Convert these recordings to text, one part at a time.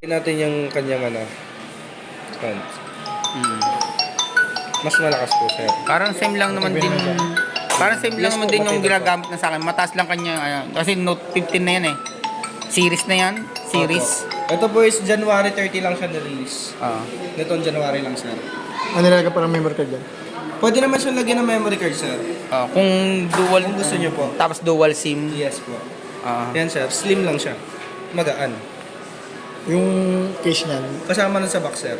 natin yung kanyang front. Mas malakas po, sir. Parang same lang naman din. Parang same lang naman din yung ginagamit na sa akin. Mataas lang kanya. Kasi Note 15 na yan eh. Series na yan. Series. Ito po is January 30 lang siya na-release. Itong January lang, sir. Ano nilagay parang memory card dyan? Pwede naman siyang lagyan ng memory card, sir. Kung dual, Kung gusto nyo po. tapos dual SIM. Yes po. Yan, sir. Slim lang siya. Magaan. Yung case niyan. Kasama nun sa box, sir.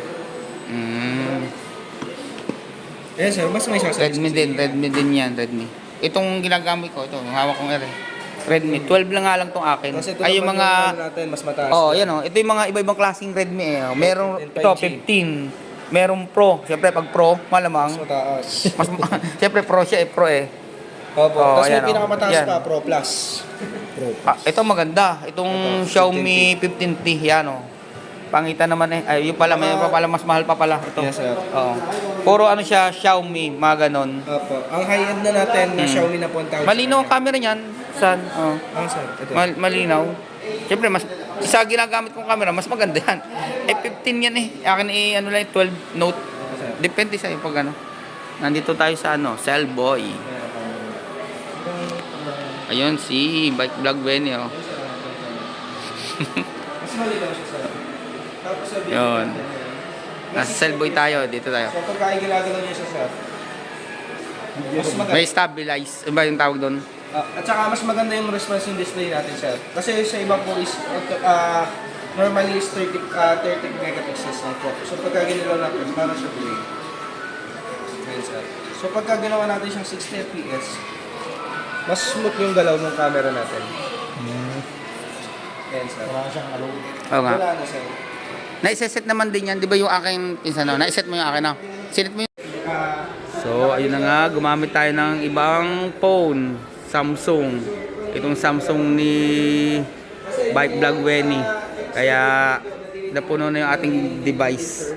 Yan, sir. Mas may sasabi. Redmi din yan, Redmi. Itong ginagamit ko, ito, yung hawak kong R. Redmi. 12 lang nga lang tong akin. Kasi ito Ay yung naman mga, yung natin, mas mataas. yan o. Ito yung mga iba-ibang klaseng Redmi eh. Merong, 5G. ito, 15. Merong Pro. Siyempre, pag Pro, malamang. Mas mataas. Siyempre, Pro siya eh, Pro eh. Opo. Tapos ayan, may pinakamataas yan. pa, Pro Plus. Ito maganda. Itong Xiaomi 15T, yan o. Pangita naman eh. Ay, yung pala, may pa pala, mas mahal pa pala. Ito. Yes, sir. Oo. Puro ano siya, Xiaomi, mga ganon. Opo. Ang high-end na natin na Xiaomi na po ang tawag. Malinaw ang camera niyan. Saan? Oh. Sir. Ito. Malinaw. Siyempre, mas sa ginagamit kong camera, mas maganda yan. 15 yan eh. Akin ano lang, 12 Note. Depende sa'yo pag ano. Nandito tayo sa Cellboy. Ayun, si Bike Vlog Benny, oh. Mas malinaw siya, sir. Tapos sa video. Yun. Nasa Cellboy tayo, dito tayo. So pagka ginagalaw niya siya, sir. Mas maganda. May stabilize. Ano ba yung tawag doon? At saka mas maganda yung response yung display natin, sir. Kasi sa iba po is normally is 30 megapixels lang po. So pagka ginawa natin, parang siya delay. Ayan, sir. So pagka ginawa natin siyang 60 fps, mas smooth yung galaw ng camera natin. Ayan, sir. Wala siyang alo. Oo nga. Wala na, sir. Naiset naman din yan. Di ba yung aking pinsan, naiset mo yung akin, no? Sinet mo yung... So, ayun na nga. Gumamit tayo ng ibang phone. Samsung. Itong Samsung ni Bike Vlog Wenny. Kaya, napuno na yung ating device.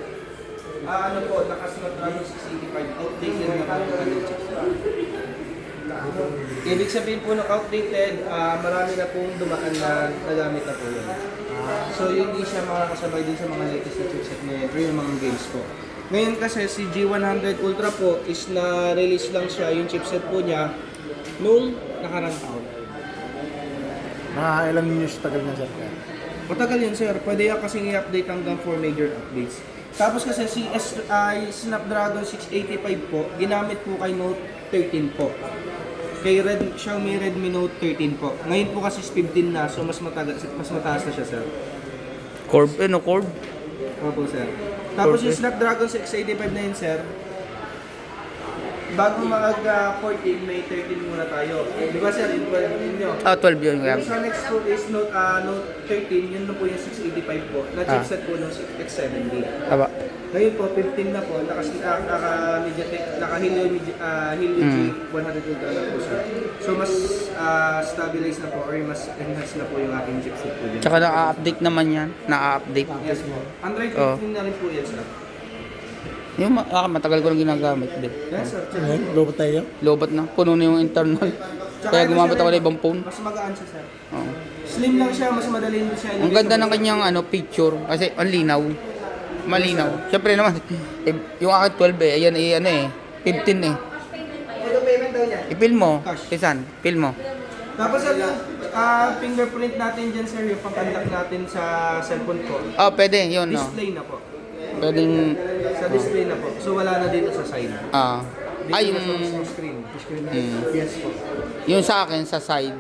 Ano po, nakasunod na yung 685, outdated na po yung kanyang chipset. Ibig sabihin po ng outdated, marami na pong dumaan na nagamit na po yun. So hindi siya makakasabay din sa mga latest na chipset ngayon or yung mga games po. Ngayon kasi si G100 Ultra po is na-release lang siya yung chipset po niya nung nakarang taon. Ilang news tagal na sir? Matagal yun, sir. Pwede yan kasing i-update hanggang 4 major updates. Tapos kasi si Snapdragon 685 po, ginamit po kay Note 13 po. Kay Xiaomi Redmi Note 13 po. Ngayon po kasi 15 na, so mas mataas na siya, sir. Corb, Corb? Opo, sir. Tapos yung Snapdragon 685 na yun, sir, bago mag-14, may 13 muna tayo. Di ba, sir? Yung 12 nyo. 12 yun. Yung sa next po is Note 13, yun na po yung 685 po, na chipset po ng X7D. Taba. Ngayon po, 15 na po, naka-Helio G100 Ultra na po siya. So, mas stabilize na po or mas enhance na po yung ating chipset po dyan. Tsaka na-update naman yan. Na-update. Yes po. Android 15 na rin po yan, sir. Yung matagal ko lang ginagamit din. Yes, sir. Lobot tayo? Lobat na. Puno na yung internal. Kaya gumamit ako ng ibang phone. Mas magaan siya, sir. Oo. Slim lang siya, mas madali din siya. Ang ganda ng kanyang picture. Kasi ang linaw. Malinaw. Siyempre naman, yung akin 12 eh. Ayan 15 eh. Ito payment daw niya. I-film mo. Kisan, film mo. Tapos sir, yung fingerprint natin dyan, sir, yung pang-unlock natin sa cellphone ko. Pwede. Yun, no. Display na po. Pwedeng, Sa display na po. So wala na dito sa side. Dito yung, na sa mismong screen. Yes po. yung sa akin, sa side,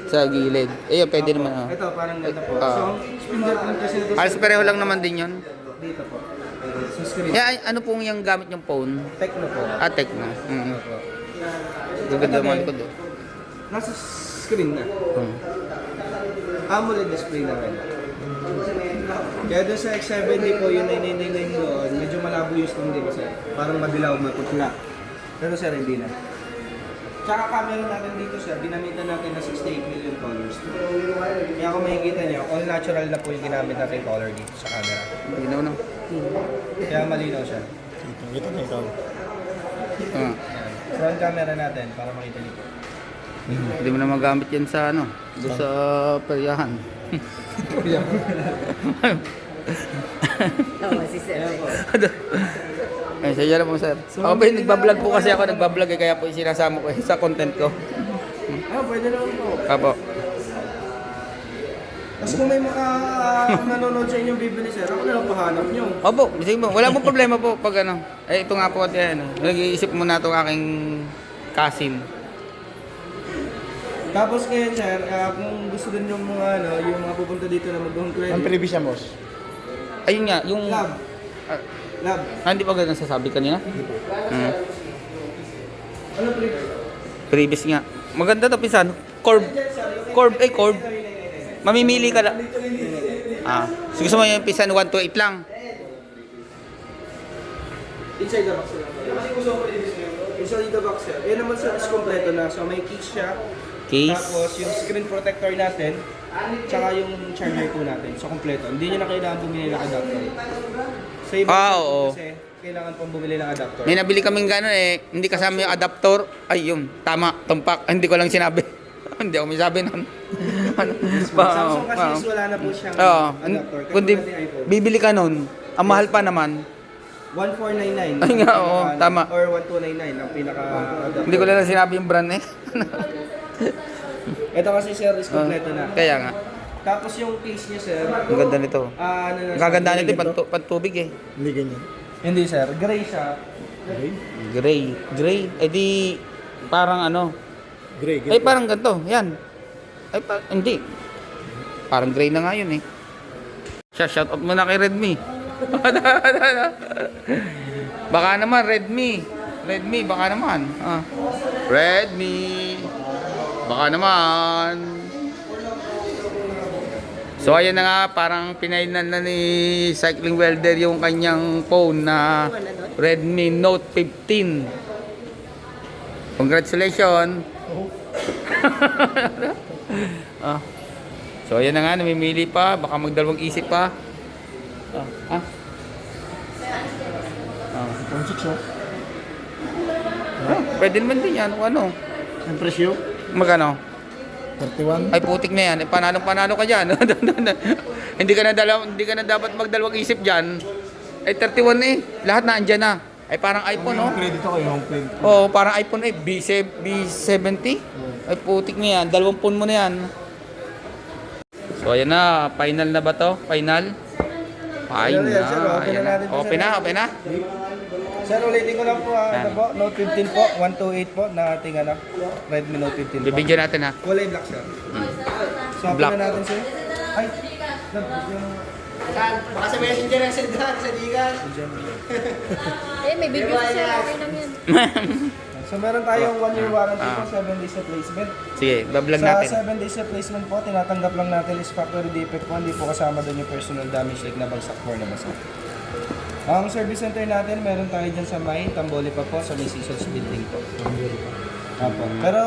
sa gilid. Ayun, pwede naman. Ito, parang ganda po. So, fingerprint kasi nito. Alas pareho lang naman din yun. Dito po. Sa screen. Ano pong yung gamit yung phone? Tecno po. Tecno. Gaganda mo likod. Nasa screen na. AMOLED display na rin. Kaya doon sa X7D po, yung 999 doon, medyo malabo yung screen, di ba, sir? Parang madilaw, maputla. Pero sir, hindi na. Tsaka camera natin dito, sir, dinamitan natin na 68 million colors. Kaya kung makikita nyo, all natural na po yung ginamit natin color dito sa camera. Malinaw na. Kaya malinaw siya. Kita na ikaw. Front camera natin, para makita nyo. Hindi mo na magamit yan sa doon sa peryahan. Oo, si Sir. Ayan po. Ay, sige na po, sir. Ako po, nagbablog po kasi ako, nagbablog eh, kaya po sinasama ko sa content ko. Pwede naman po. Apo. Tapos kung may nanonood sa inyong bibili, sir, ako na lang pahanap nyo. Opo, sige po. Wala pong problema po pag ano. Eh, ito nga po, nag-iisip muna itong aking cousin. Tapos ngayon, sir, kung gusto din yung mga, yung mga pupunta dito na mag-home Ang credit. previous niya, boss. Ayun nga, yung... Lab. Ah, Lab. hindi pa ganun sasabi kanina? Ano previous? Previous nga. Maganda to, pisan. Corb. Corb. Mamimili ka lang. Ah, so gusto mo yung pisan 128 lang. Inside the box lang. Kasi gusto ko inside the box, sir. Yan naman, sir, is kompleto na. So may case siya. Case. Tapos yung screen protector natin. Tsaka yung charger po natin. So kompleto. Hindi nyo na kailangan bumili ng adapter. Sa iba, Oo. kasi kailangan pong bumili ng adapter. May nabili kaming gano'n eh, hindi kasama yung adapter. Ay, yun, tama, tumpak. Ay, hindi ko lang sinabi. Hindi ako may sabi nun. Samsung kasi is wala na po siyang Oo. adapter. Kundi, Katulad ng iPhone. bibili ka nun, ang mahal pa naman. 1499. Ay nga, oo, tama. Or 1299 ang pinaka-adapter. Hindi ko lang sinabi yung brand eh. Ito kasi, sir, is kompleto na. Kaya nga, Tapos yung case niya, sir. ang ganda nito. Ano na Ang siya? kaganda nito, pantubig eh. Hindi ganyan. Hindi, sir. Gray siya. Gray. Eh di, parang ano. Gray. Ay, parang ganito. Yan. Ay, hindi. Parang gray na nga yun eh. Shout out muna kay Redmi. Baka naman, Redmi, baka naman. Redmi. Baka naman. So ayan na nga, parang pinainan na ni Cycling Welder yung kanyang phone na Redmi Note 15. Congratulations. So ayan na nga, namimili pa, baka magdalawang isip pa. Pwede naman din yan, ano. Ang presyo? Magano? 31. Ay putik na yan, panalo ka dyan. hindi ka na dapat magdalawang isip dyan. Ay 31 eh, lahat na andyan na. Ay parang iPhone, no? Credit ako yung credit. Oo, parang iPhone eh, B70. Ay putik na yan, 20 mo na yan. So ayan na, final na ba to? Final? Final Ayan, sir, na. open na natin to, Open sir. na. Sir, ulitin ko lang po. Ito po, Note 15 po. 128 po na ating Redmi Note 15 po. Bibigyan natin ha. Kulay black, sir. So, open Black. na natin, sir. Ay, yung... Baka sa messenger ang send na, sa Gcash. May video sir. Okay lang yan. So, meron tayong 1-year warranty po, 7 days replacement. Sige, bablog Sa natin. 7 days replacement po, tinatanggap lang natin is factory defect po. Hindi po kasama doon yung personal damage like nabagsak or nabasag. Ang service center natin, meron tayo dyan sa May, Tamboli pa po, sa may Seasons Building po. Apo. Pero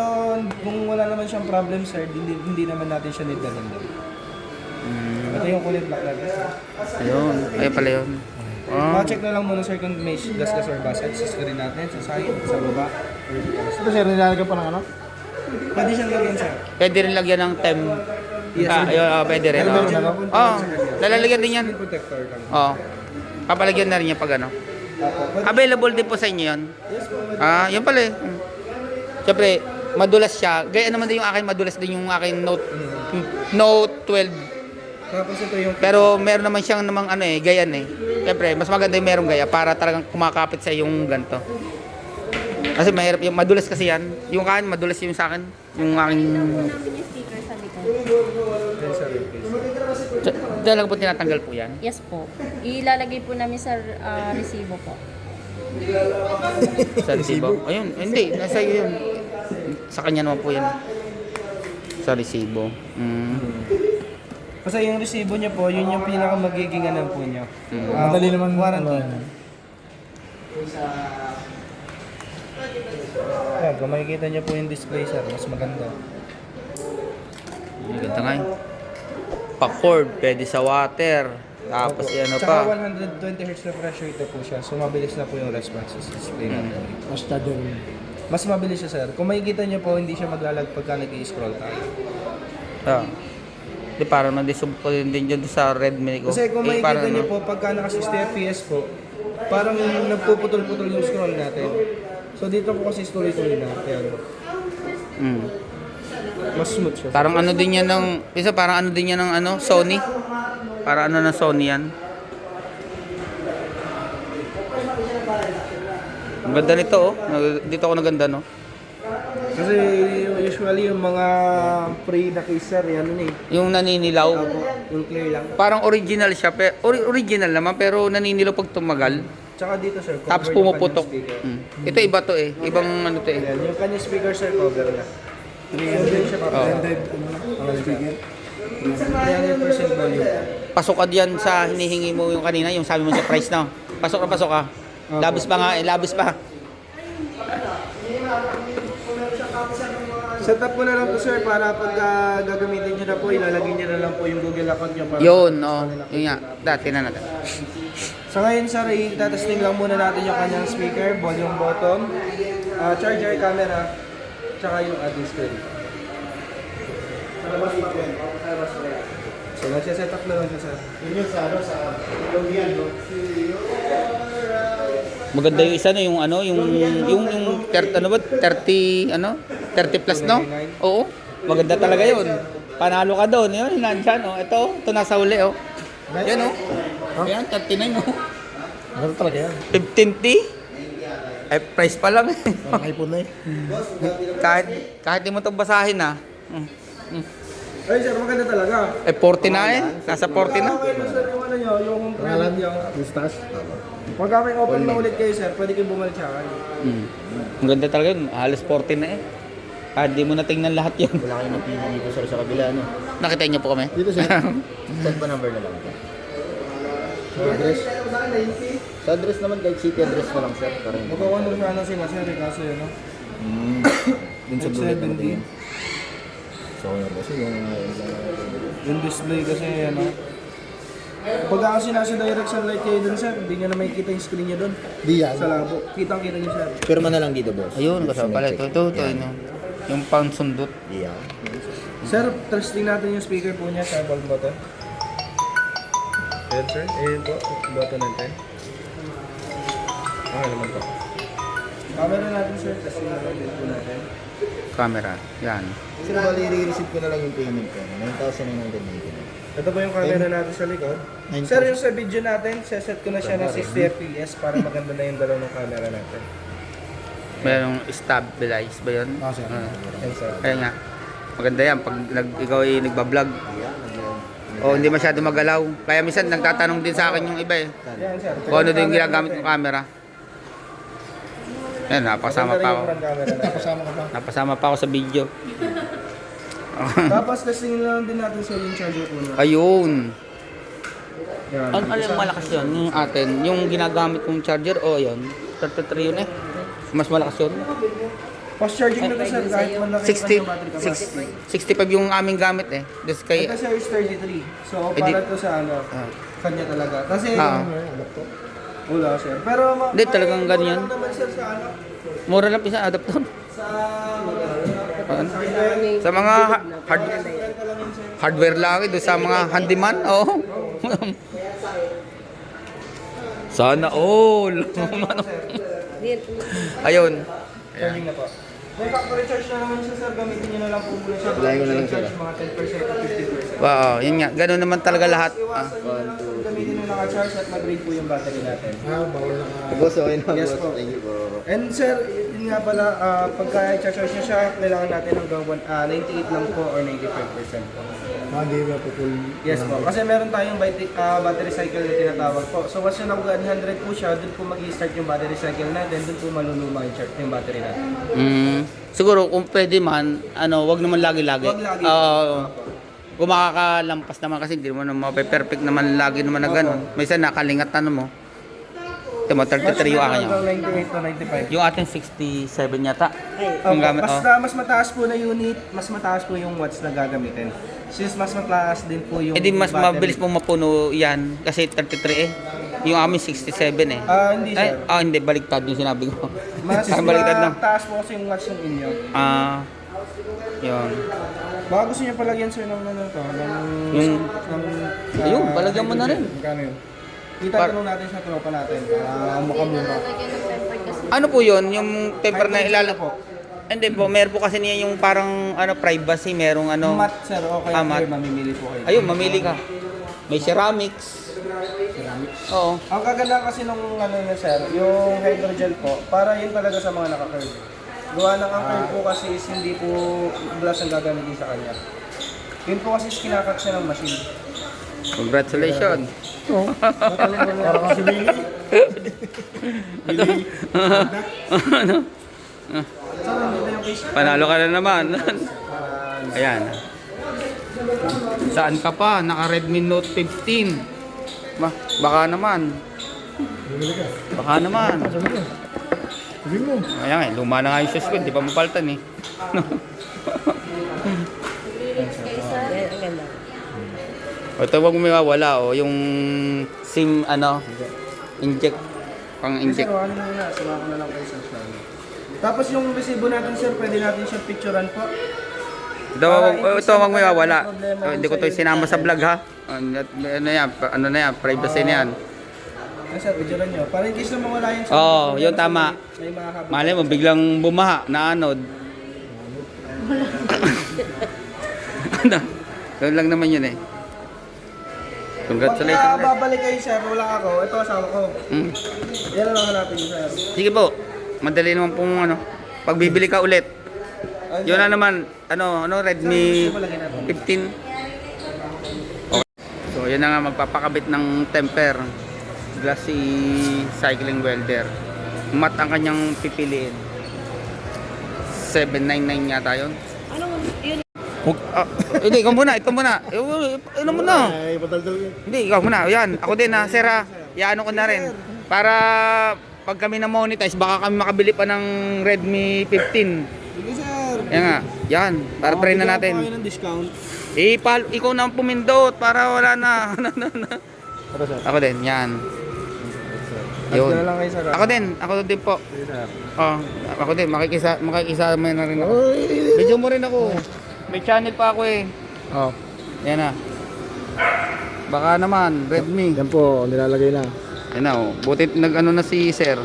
kung wala naman siyang problem, sir, hindi naman natin siya nidalhin doon. Ito yung kulay black natin, sir. Ayun, ayun pala yun. Ma-check na lang muna, sir, kung may gas or basag sa screen natin, sa side, sa baba. Ito sir, nilalagyan pa ng ano? Pwede siyang lagyan, sir. Pwede rin lagyan ng tem. Yes, Ayun, pwede rin. Pero medyo mapunta lang sa kanya. Nalalagyan din yan. Screen protector lang. Papalagyan na rin yan pag ano. Apo. Pwede- Available din po sa inyo yun. Yes po. Yun pala eh. Siyempre, madulas siya. Gaya naman din yung akin, madulas din yung akin Note 12. Tapos ito yung... Pero meron naman siyang namang ano eh, gayan eh. Siyempre, mas maganda yung merong gaya para talagang kumakapit sa yung ganito. Kasi mahirap yung madulas kasi yan. Yung akin, madulas yung sa akin. Yung aking... Sticker sa likod. Talaga po tinatanggal po yan. Yes po. Ilalagay po namin sa resibo po. Sa resibo. Ayun, hindi. Nasa iyo yun. Sa kanya naman po yan. Sa resibo. Kasi yung resibo niya po, yun yung pinaka magiging ano po niya. Madali naman warranty. ano. Ayan, kung makikita niyo po yung display, sir, mas maganda. Ang ganda nga yun. Pa-cord, pwede sa water. Tapos ano Tsaka pa. 120 Hz refresh rate po siya, so mabilis na po yung response sa display natin. Mas tadal. Mas mabilis siya, sir. Kung makikita niyo po, hindi siya maglalag pagka nag-i-scroll tayo. Di parang na-dissolve ko din dyan sa Redmi ko. Kasi kung Eh, makikita parang niyo po, pagka naka 60 FPS po, parang nagpuputol-putol yung scroll natin. So dito po kasi tuloy-tuloy na. Kaya mas smooth siya. Parang ano din yan ng... Isa parang ano din yan ng ano, Sony. Parang ano ng Sony yan. Ang ganda nito oh. Dito ako naganda no. Kasi usually yung mga pre na caser, yan eh. Yung naninilaw. Opo, yung clear lang. Parang original siya. Original naman pero naninilaw pag tumagal. Tsaka dito sir, cover Tapos yung pumuputok. kanyang speaker. Ito iba to eh. Ibang ano to eh. Yan, yung kanyang speaker sir, cover na. 300 siya pa. Oh. 300 speaker. 300% volume. Pasok ka diyan sa hinihingi mo yung kanina, yung sabi mo sa price na. Pasok ka. Labis pa nga eh, labis pa. Setup ko na lang po sir para pag gagamitin nyo na po, ilalagay nyo na lang po yung Google account nyo. Para Yun, oh. Yun nga. Dati na natin. So ngayon sir, itatesting lang muna natin yung kanyang speaker, volume button, charger, camera, tsaka yung ating screen. So nagsiset-up na lang siya sir. Maganda yung isa no, yung ano, yung 30 ano ba? 30 ano? 30 plus no? Oo. Maganda talaga 'yun. Panalo ka doon, 'yun, nandiyan oh. Ito nasa huli oh. Yan oh. Ayan, 39 oh. Ano talaga yan? 15T. Ay, price pa lang eh. Parang iPhone na eh. kahit di mo ito basahin ah. Ay sir, maganda talaga. Eh, 40 na eh. Nasa 40 na. Okay na sir yung ano nyo, yung Pangalan credit nyo. yung stars. Pag may open na ulit kayo sir, pwede kayo bumalik sa akin. Ang ganda talaga yun. Halos 40 na eh. Kahit di mo na tingnan lahat yun. Wala kayo napili dito sir sa kabila, no? Nakita niyo po kami? Dito siya. Send pa number na lang. Sa address. Sa address naman, kahit city address na lang sir. Para hindi. Magkakondor na lang sila sir, kaso yun no? Dun sa dulit naman 7D. din. So, yun kasi yung Yung display kasi ano. Pag kasi nasa direction light kayo dun sir, hindi nyo na makikita yung screen nyo dun. Di yan. Sa labo. Kitang-kita nyo sir. pirma na lang dito, boss. Ayun, kasama pala. Ito, Yan. ano. Yung pound sundot. Yeah. Sir, testing natin yung speaker po niya sa bulb button. Ayan sir, ayan po, button natin. Okay naman po. Camera natin sir, testing natin din po natin. Camera. Yan. Sir, bali, i-receive ko na lang yung payment ko. 9,999. Ito po yung camera natin sa likod. 9,000. Sir, yung sa video natin, set ko na siya ng 60 fps para maganda na yung dalaw ng camera natin. Mayroong stabilize ba yun? Ah, sir. Ayan sir. Kaya nga. Maganda yan pag ikaw ay nagbablog. O hindi masyado magalaw. Kaya minsan nagtatanong din sa akin yung iba eh. Ayan sir. Kung ano din ginagamit ng camera. Yan, napasama pa ako. Kasama ka pa. Napasama pa ako sa video. Tapos testing na lang din natin sa yung charger po niya. Ayun. Yan. Ang alam malakas yun, yung atin. Yung ginagamit kong charger, yun. 33 yun eh. Mas malakas yun. Fast charging na to sir, kahit malaki 60, yung battery capacity. 65 yung aming gamit eh.ですkay, Ito sir is 33. So, Eh, di- para to sa ano, kanya talaga. Kasi, Ah. wala sir. Pero, Hindi, talagang mura ganyan. lang naman sir sa ano, mura lang isa adapter. sa Sa mga hardware lang ito, sa mga handyman, Sana all. Ayun. charging na po. May factory charge na naman siya sir, gamitin nyo na lang po muna siya. Lagay ko na lang siya. Charge mga 10% to 15%. Wow, yun nga. Ganun naman talaga lahat. Iwasan nyo na lang po, gamitin nyo naka-charge at mag-drain po yung battery natin. Bawal na nga. Boss, okay na, Yes boss. po. Thank you po. And sir, yun nga pala, pagka i-charge nyo siya, kailangan natin hanggang 98 lang po or 95% po. Hindi ba po full. Yes po, kasi meron tayong battery cycle na tinatawag po. So once na nag 100 po siya, doon po mag-i-start yung battery cycle natin, doon po maluluma yung battery natin. Siguro kung pwede man, wag naman lagi-lagi. Wag lagi. Kung makakalampas naman kasi hindi mo naman perfect naman lagi naman na ganun. Minsan nakalingat mo. Ito mo, 33 yung akin yun. Hanggang 98 to 95. Yung ating 67 yata. Yung gamit, Mas mataas po na unit, mas mataas po yung watts na gagamitin. Since mas mataas din po yung Eh di mas battery. mabilis pong mapuno yan kasi 33 eh. Yung amin 67 eh. Hindi sir. Hindi, baliktad yung sinabi ko. Mas Baliktad na. mataas po kasi yung watts ng inyo. Yun. Baka gusto niya palagyan sir ng ano to, Yung, ayun, palagyan mo na rin. Magkano yun? Itatanong natin sa tropa natin para makamura. Lalagyan ng tempered kasi. Ano po yun? Yung temper na ilala po. Hindi po, meron po kasi niya yung parang ano privacy, merong ano. Mat sir, okay mat. sir, mamimili po kayo. Ayun, mamili ka. May ceramics. Oo. Ang kaganda kasi nung ano na sir, yung hydrogel po, para yun talaga sa mga naka-curve. Gawa ng ang curve po kasi is hindi po glass ang gagamitin sa kanya. Yun po kasi is kinakat siya ng machine. Congratulations. Para kasi Willy. Willy. Ano? So, nandito yung case. Panalo ka na naman. Ayan. Saan ka pa? Naka Redmi Note 15. Baka naman. Bumili ka. Baka naman. Sabi mo. Sabi mo. Ayan eh, luma na nga yung shoes ko. Hindi pa mapaltan eh. O ito wag mo mawala o yung SIM ano inject pang Sir, inject. ano muna, sama ko na lang kayo sa stand. Tapos yung resibo natin sir, pwede natin siya picturean po. Ito wag mo mawala. Hindi ko to sinama sa vlog ha. Ano yan, ano na yan, privacy na yan. Ano sir, picturean nyo. Para in case na mawala yun sir. Oo, yun tama. May mga habit. Malay mo biglang bumaha na anod. Ano? Yun lang naman yun eh. Congratulations. Pagka babalik kayo sir, wala ako, ito asawa ko. Mm. Yan na lang hanapin niyo sir. Sige po. Madali naman pong ano. Pag bibili ka ulit. Yun na naman, ano Redmi 15. Okay. So, yun na nga magpapakabit ng temper. Glassy cycling welder. Mat ang kanyang pipiliin. 799 yata yun. Hindi, ikaw muna. Ano mo na? Ay, pataldal yun. Hindi, ikaw muna. Yan, ako din ha, sir ha. Iano ko na rin. Para pag kami na monetize, baka kami makabili pa ng Redmi 15. Sige sir. Yan nga, yan. Para try na Bigyan natin. po kayo ng discount. Ikaw na ang pumindot para wala na. Para sir. Ako din, yan. Yun. Yun. na lang kayo sir. Ako din po. Sige sir. Oh, ako din, makikisama na rin ako. Video mo rin ako. May channel pa ako eh. Oh. Yan na. Baka naman, Redmi. Yan po, nilalagay na. Yan na oh. Butit nag-ano na si sir.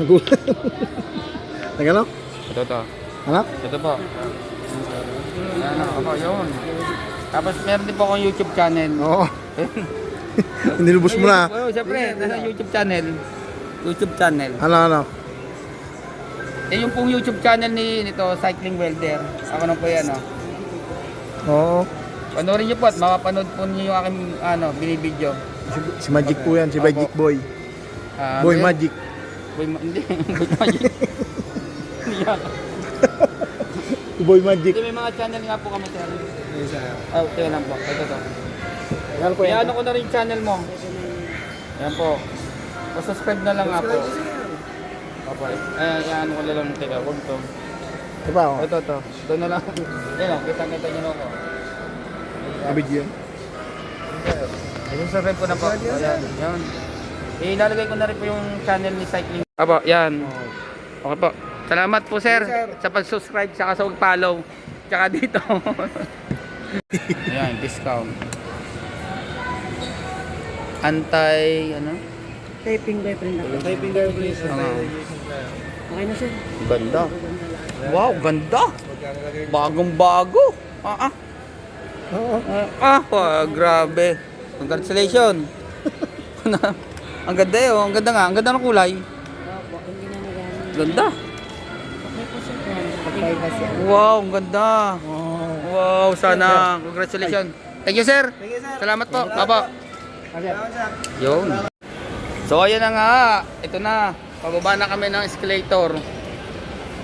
Nagulat. Nagano? Ito. Anak? Ito po. Yan na, ako, yun. Tapos meron din po akong YouTube channel. Oo. Nilubos mo na. Oo, siyempre, nasa YouTube channel. YouTube channel. Ano? Eh, yung pong YouTube channel nito, Cycling Welder. Ako na po yan, oh. Oo. Panoorin niyo po at mapapanood po niyo yung aking binibidyo. Si Magic po yan, si Magic Boy. Boy Magic. Hindi, Boy Magic. Hindi yan. Boy Magic. Hindi, may mga channel nga po kami, sir. Sige sir. Oh, tingnan lang po. Ito. Yan po yan. Iano ko na rin yung channel mo. Yan po. Subscribe na lang nga po. Okay. Iano ko na lang. Teka, huwag to. Ito pa ako. Ito. Ito na lang. Yan o, kita niyo na ako. Abid yun. Subscribe ko na po. Ayan. Yan. Ilalagay ko na rin po yung channel ni Cycling. Apo, yan. Okay po. Salamat po, sir, sa pag-subscribe, saka sa pag-follow. Tsaka dito. Ayan, discount. Typing boyfriend ako. Type fingerprint. Okay na sir. Ganda. Wow, ganda. Bagong-bago. Oo. Grabe. Congratulations. Ang ganda eh, oh. Ang ganda nga. Ang ganda ng kulay. Hindi na nagamit. Ganda. Okay po sir. Privacy. Wow, ang ganda. Wow, sana. Congratulations. Thank you, sir. Thank you sir. Salamat po. Papa. Salamat sir. Yun. So, ayan na nga. Ito na. Pababa na kami ng escalator.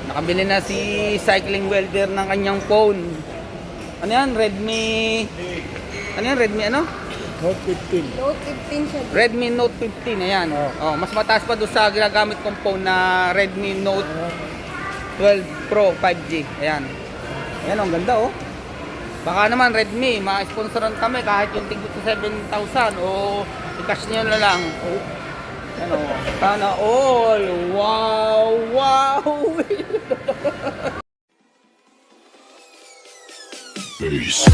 Nakabili na si Cycling Welder ng kanyang phone. Ano yan? Redmi... Ano yan? Redmi ano? Note 15. Note 15 siya. Redmi Note 15. Ayan. Oh, mas mataas pa doon sa ginagamit kong phone na Redmi Note 12 Pro 5G. Ayan. Ayan, ang ganda oh. Baka naman Redmi, ma-sponsoran kami kahit yung tigit sa 7,000 o i-cash nyo na lang. Ano, sana all. Wow! face.